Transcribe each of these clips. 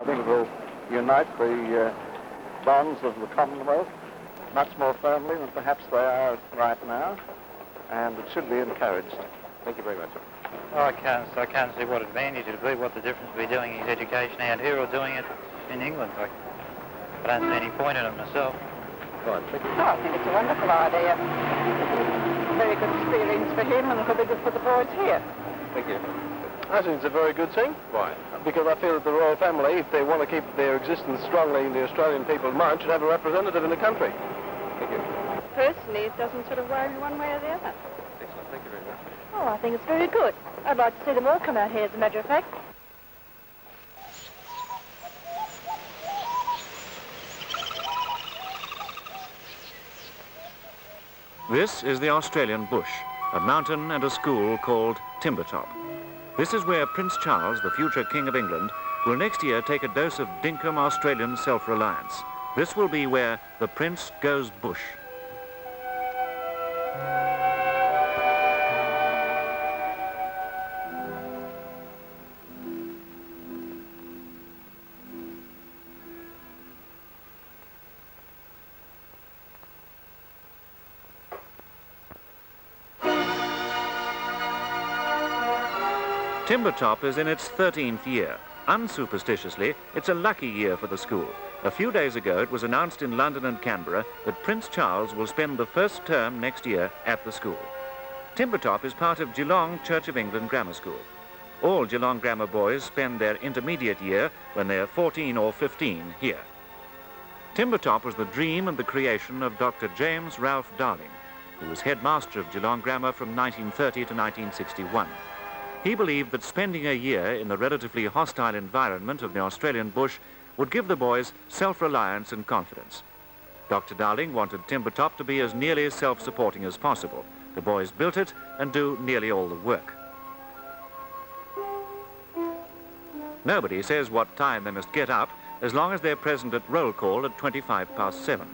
I think it will unite the bonds of the Commonwealth much more firmly than perhaps they are right now, and it should be encouraged. Thank you very much. Oh, I can't see what advantage it would be, what the difference would be doing his education out here or doing it in England. I don't see any point in it myself. Right, thank you. Oh, I think it's a wonderful idea. A very good experience for him, and it'll be good for the boys here. Thank you. I think it's a very good thing. Why? Because I feel that the royal family, if they want to keep their existence strongly in the Australian people's mind, should have a representative in the country. Thank you. Personally, it doesn't sort of worry me one way or the other. Excellent. Thank you very much. Oh, I think it's very good. I'd like to see them all come out here, as a matter of fact. This is the Australian bush, a mountain and a school called Timbertop. This is where Prince Charles, the future King of England, will next year take a dose of dinkum Australian self-reliance. This will be where the Prince goes bush. Timbertop is in its 13th year. Unsuperstitiously, it's a lucky year for the school. A few days ago, it was announced in London and Canberra that Prince Charles will spend the first term next year at the school. Timbertop is part of Geelong Church of England Grammar School. All Geelong Grammar boys spend their intermediate year when they're 14 or 15 here. Timbertop was the dream and the creation of Dr. James Ralph Darling, who was headmaster of Geelong Grammar from 1930 to 1961. He believed that spending a year in the relatively hostile environment of the Australian bush would give the boys self-reliance and confidence. Dr. Darling wanted Timbertop to be as nearly self-supporting as possible. The boys built it and do nearly all the work. Nobody says what time they must get up as long as they're present at roll call at 7:25.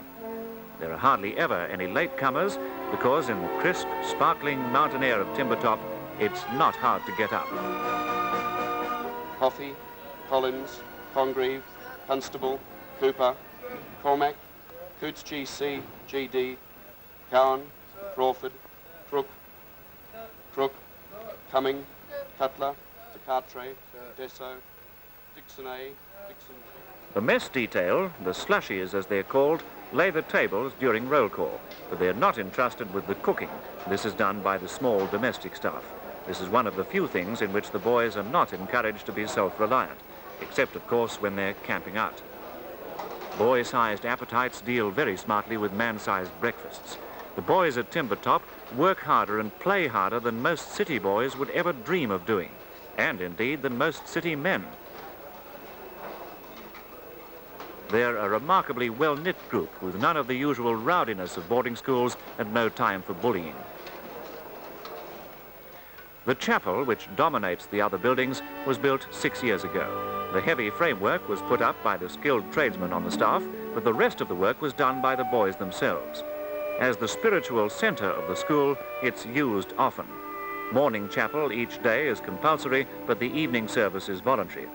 There are hardly ever any latecomers because in the crisp, sparkling mountain air of Timbertop, it's not hard to get up. Coffey, Collins, Congreve, Constable, Cooper, Cormac, Coots GC, GD, Cowan, Crawford, Crook, Cumming, Cutler, DeCartre, Desso, Dixon A, Dixon G. The mess detail, the slushies as they're called, lay the tables during roll call, but they're not entrusted with the cooking. This is done by the small domestic staff. This is one of the few things in which the boys are not encouraged to be self-reliant, except, of course, when they're camping out. Boy-sized appetites deal very smartly with man-sized breakfasts. The boys at Timbertop work harder and play harder than most city boys would ever dream of doing, and indeed than most city men. They're a remarkably well-knit group with none of the usual rowdiness of boarding schools and no time for bullying. The chapel, which dominates the other buildings, was built 6 years ago. The heavy framework was put up by the skilled tradesmen on the staff, but the rest of the work was done by the boys themselves. As the spiritual centre of the school, it's used often. Morning chapel each day is compulsory, but the evening service is voluntary.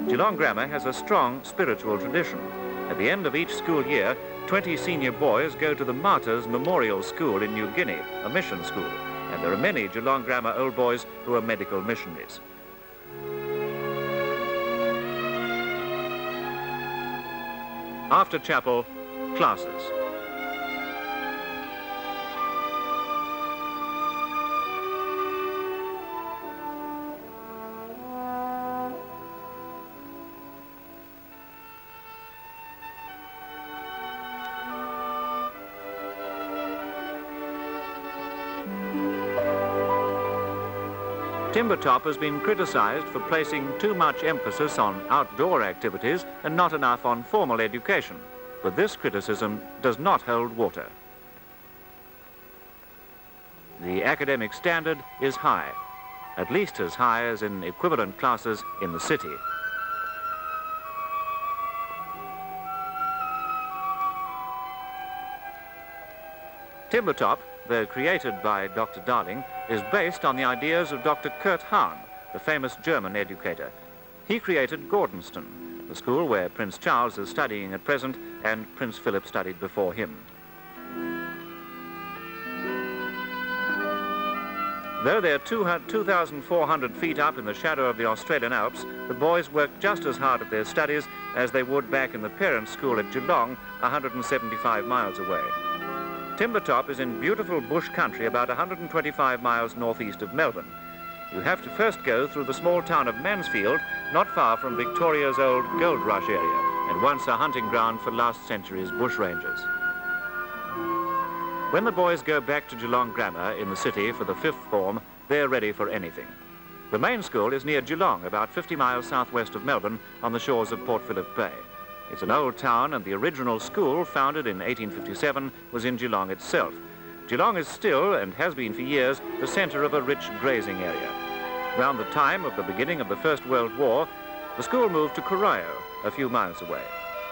Geelong Grammar has a strong spiritual tradition. At the end of each school year, 20 senior boys go to the Martyrs Memorial School in New Guinea, a mission school. And there are many Geelong Grammar old boys who are medical missionaries. After chapel, classes. Timbertop has been criticised for placing too much emphasis on outdoor activities and not enough on formal education, but this criticism does not hold water. The academic standard is high, at least as high as in equivalent classes in the city. Timbertop, though created by Dr. Darling, is based on the ideas of Dr. Kurt Hahn, the famous German educator. He created Gordonston, the school where Prince Charles is studying at present and Prince Philip studied before him. Though they're 2,400 feet up in the shadow of the Australian Alps, the boys work just as hard at their studies as they would back in the parents' school at Geelong, 175 miles away. Timbertop is in beautiful bush country about 125 miles northeast of Melbourne. You have to first go through the small town of Mansfield, not far from Victoria's old gold rush area, and once a hunting ground for last century's bushrangers. When the boys go back to Geelong Grammar in the city for the 5th form, they're ready for anything. The main school is near Geelong, about 50 miles southwest of Melbourne, on the shores of Port Phillip Bay. It's an old town, and the original school, founded in 1857, was in Geelong itself. Geelong is still, and has been for years, the centre of a rich grazing area. Round the time of the beginning of the First World War, the school moved to Corio, a few miles away.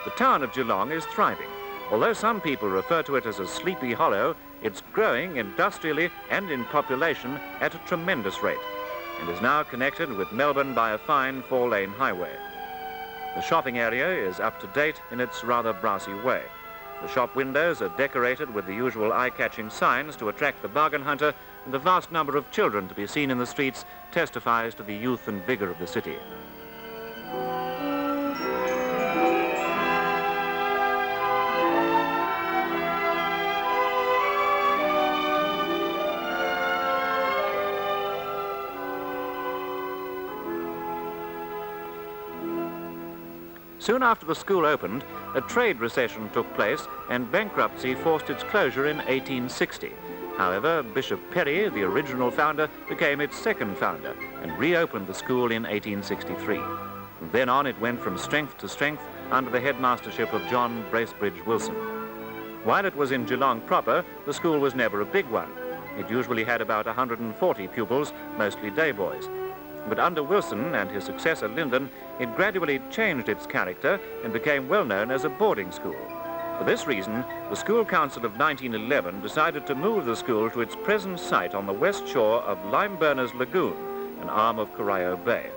The town of Geelong is thriving. Although some people refer to it as a sleepy hollow, it's growing industrially and in population at a tremendous rate, and is now connected with Melbourne by a fine 4-lane highway. The shopping area is up to date in its rather brassy way. The shop windows are decorated with the usual eye-catching signs to attract the bargain hunter, and the vast number of children to be seen in the streets testifies to the youth and vigour of the city. Soon after the school opened, a trade recession took place and bankruptcy forced its closure in 1860. However, Bishop Perry, the original founder, became its second founder and reopened the school in 1863. From then on, it went from strength to strength under the headmastership of John Bracebridge Wilson. While it was in Geelong proper, the school was never a big one. It usually had about 140 pupils, mostly day boys. But under Wilson and his successor Lyndon, it gradually changed its character and became well known as a boarding school. For this reason, the School Council of 1911 decided to move the school to its present site on the west shore of Limeburners Lagoon, an arm of Corio Bay.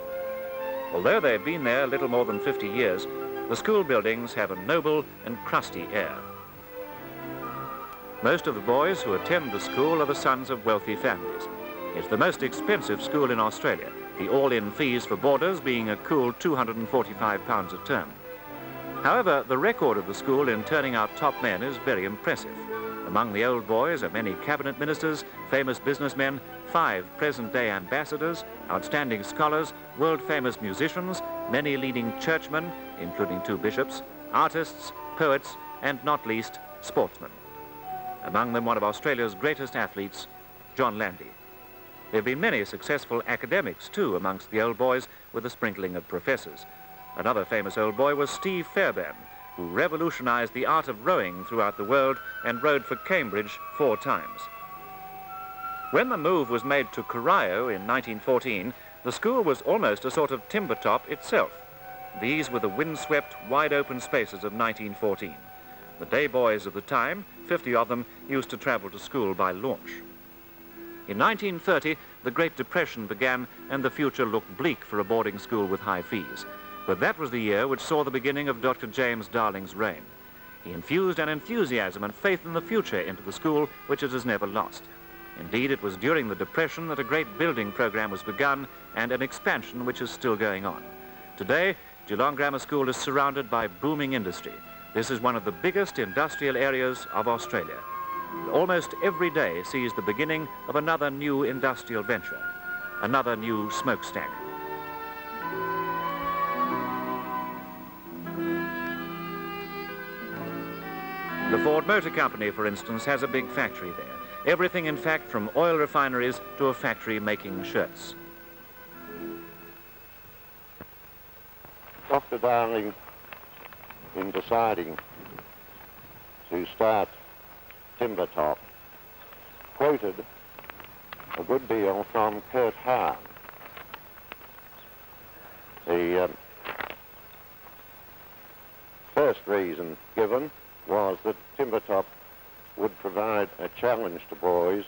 Although they've been there little more than 50 years, the school buildings have a noble and crusty air. Most of the boys who attend the school are the sons of wealthy families. It's the most expensive school in Australia, the all-in fees for boarders being a cool £245 a term. However, the record of the school in turning out top men is very impressive. Among the old boys are many cabinet ministers, famous businessmen, 5 present-day ambassadors, outstanding scholars, world-famous musicians, many leading churchmen, including 2 bishops, artists, poets, and not least, sportsmen. Among them, one of Australia's greatest athletes, John Landy. There have been many successful academics, too, amongst the old boys, with a sprinkling of professors. Another famous old boy was Steve Fairbairn, who revolutionized the art of rowing throughout the world and rowed for Cambridge 4 times. When the move was made to Corio in 1914, the school was almost a sort of Timbertop itself. These were the windswept, wide-open spaces of 1914. The day boys of the time, 50 of them, used to travel to school by launch. In 1930, the Great Depression began and the future looked bleak for a boarding school with high fees. But that was the year which saw the beginning of Dr. James Darling's reign. He infused an enthusiasm and faith in the future into the school which it has never lost. Indeed, it was during the Depression that a great building program was begun and an expansion which is still going on. Today, Geelong Grammar School is surrounded by booming industry. This is one of the biggest industrial areas of Australia. Almost every day sees the beginning of another new industrial venture, another new smokestack. The Ford Motor Company, for instance, has a big factory there. Everything, in fact, from oil refineries to a factory making shirts. Dr. Darling, in deciding to start Timbertop, quoted a good deal from Kurt Hahn. The first reason given was that Timbertop would provide a challenge to boys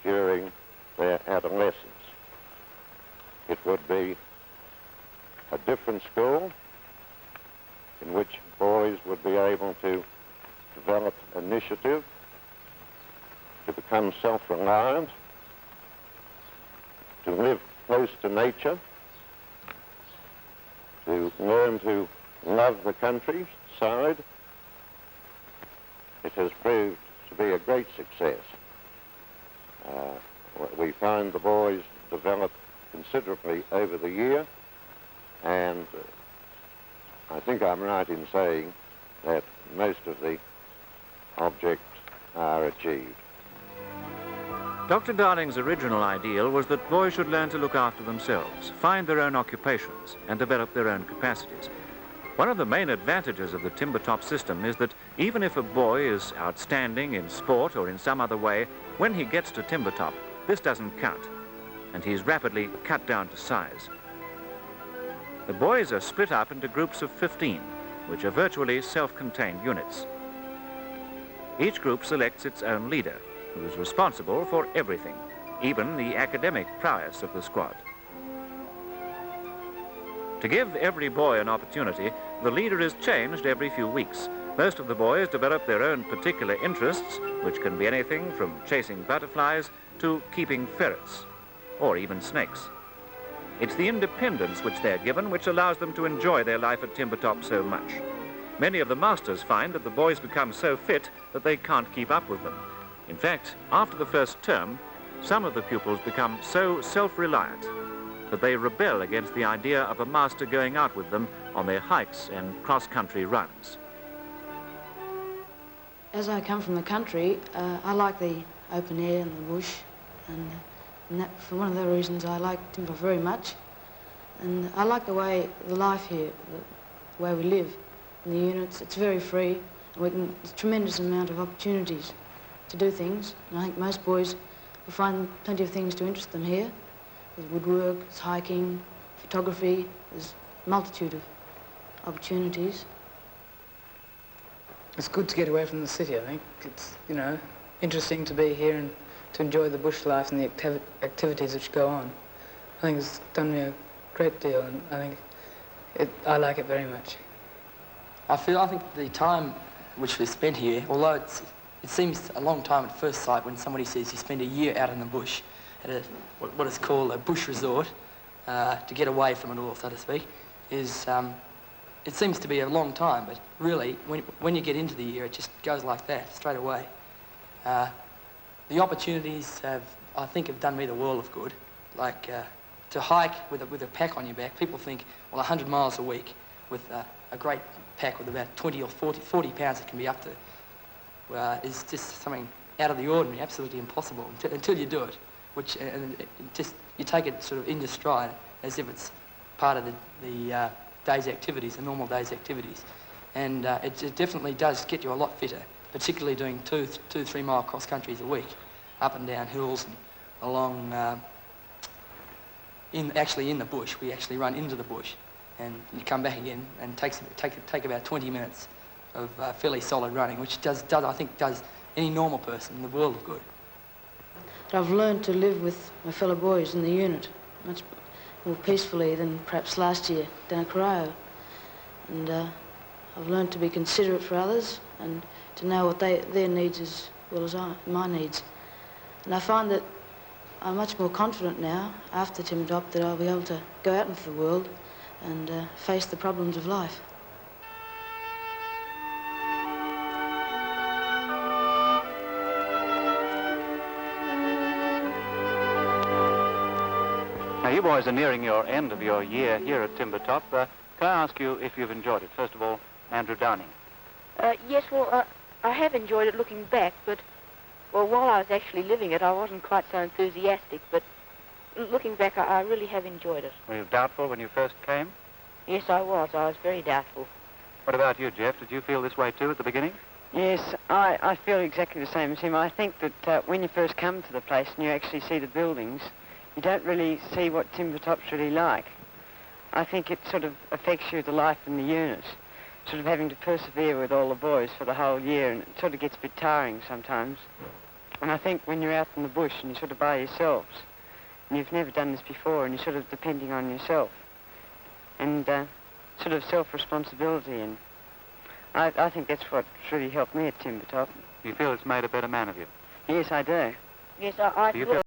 during their adolescence. It would be a different school, in which boys would be able to develop initiative, to become self-reliant, to live close to nature, to learn to love the countryside. It has proved to be a great success. We find the boys develop considerably over the year, and I think I'm right in saying that most of the objects are achieved. Dr. Darling's original ideal was that boys should learn to look after themselves, find their own occupations, and develop their own capacities. One of the main advantages of the Timbertop system is that even if a boy is outstanding in sport or in some other way, when he gets to Timbertop, this doesn't count, and he's rapidly cut down to size. The boys are split up into groups of 15, which are virtually self-contained units. Each group selects its own leader, who is responsible for everything, even the academic prowess of the squad. To give every boy an opportunity, the leader is changed every few weeks. Most of the boys develop their own particular interests, which can be anything from chasing butterflies to keeping ferrets, or even snakes. It's the independence which they're given which allows them to enjoy their life at Timbertop so much. Many of the masters find that the boys become so fit that they can't keep up with them. In fact, after the first term, some of the pupils become so self-reliant that they rebel against the idea of a master going out with them on their hikes and cross-country runs. As I come from the country, I like the open air and the bush, and that, for one of the reasons I like Timber very much. And I like the life here, the way we live in the units. It's very free, and there's a tremendous amount of opportunities to do things. And I think most boys will find plenty of things to interest them here. There's woodwork, there's hiking, photography, there's a multitude of opportunities. It's good to get away from the city, I think. It's, you know, interesting to be here and to enjoy the bush life and the activities which go on. I think it's done me a great deal, and I think I like it very much. I think the time which we spent here, although it seems a long time at first sight when somebody says you spend a year out in the bush at what is called a bush resort, to get away from it all, so to speak, it seems to be a long time, but really, when you get into the year, it just goes like that, straight away. The opportunities I think, have done me the world of good. Like to hike with a pack on your back, people think, well, 100 miles a week with a great pack with about 20 or 40 pounds it can be up to, is just something out of the ordinary, absolutely impossible until you do it. You take it sort of in your stride as if it's part of the day's activities, the normal day's activities. And it definitely does get you a lot fitter, particularly doing 2-3 mile cross countries a week, up and down hills and along, actually in the bush. We actually run into the bush and you come back again, and take about 20 minutes of fairly solid running, which I think does any normal person the world of good. I've learned to live with my fellow boys in the unit much more peacefully than perhaps last year down at Corio. And I've learned to be considerate for others and to know what their needs as well as my needs. And I find that I'm much more confident now, after Timbertop, that I'll be able to go out into the world and face the problems of life. Now, you boys are nearing your end of your year here at Timbertop. Can I ask you if you've enjoyed it? First of all, Andrew Downing. Yes, well, I have enjoyed it looking back, but, well, while I was actually living it, I wasn't quite so enthusiastic, but looking back, I really have enjoyed it. Were you doubtful when you first came? Yes, I was. I was very doubtful. What about you, Jeff? Did you feel this way too at the beginning? Yes, I feel exactly the same as him. I think that when you first come to the place and you actually see the buildings, you don't really see what Timbertop's really like. I think it sort of affects you, the life in the unit, sort of having to persevere with all the boys for the whole year, and it sort of gets a bit tiring sometimes. And I think when you're out in the bush and you're sort of by yourselves, and you've never done this before, and you're sort of depending on yourself, and sort of self-responsibility and I think that's what's really helped me at Timbertop. You feel it's made a better man of you? Yes, I do. Yes, I Do you feel feel